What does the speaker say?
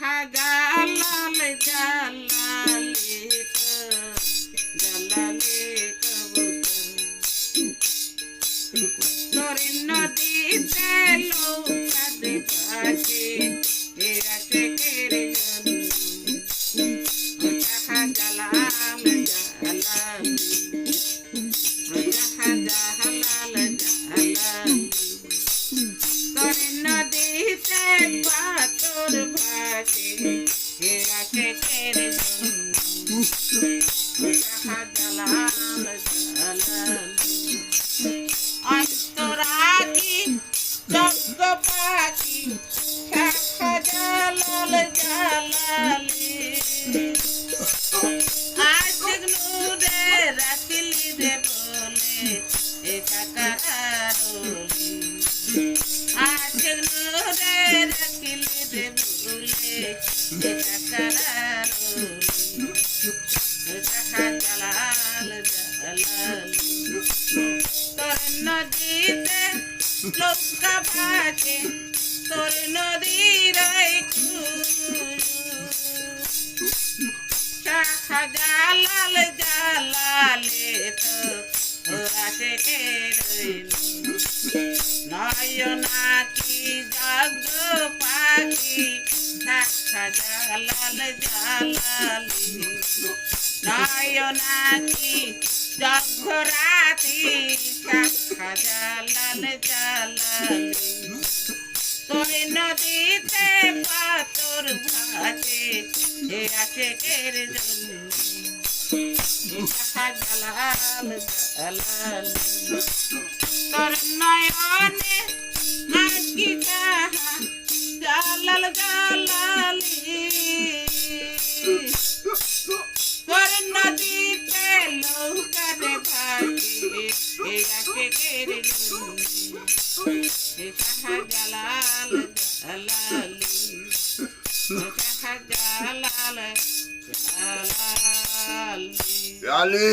শাহজালাল জালালি জালালি কবুতর তোরে নদীতে নৌকা দেখাছে এ আশেকের জন্য শাহজালাল জালালি শাহজালাল জালালি তোরে নদীতে পাথর ভাসে হে আশেকের জন্য শাহজালাল জালালি অন্তরাকি যজ্ঞ পাখি শাহজালাল জালালি আশিক নূরে রাখিলি রে বলে এ কাকারারলি আশিক নূরে রাখিলি রে বলে এ কাকারারলি শাহজালাল জালালি তোর নদীতে নৌকা ভাসে তোর নদীর শাহজালাল জালালি তোরা থেকে রইল নয়নাকি যজ্ঞ পাখি শাহজালাল জালালি নয়নাকি যজ্ঞ রাতি শাহজালাল জালালি তোর নদীতে পাথর ভাসে হে আশেকের জন্য শাহজালাল জালালি তোর নয়নে আঁকি কাহা জালাল জালালি তোর নদীতে নৌকারে ভাসে হে আশেকের জন্য শাহজালাল জালালি শাহজালাল জালালি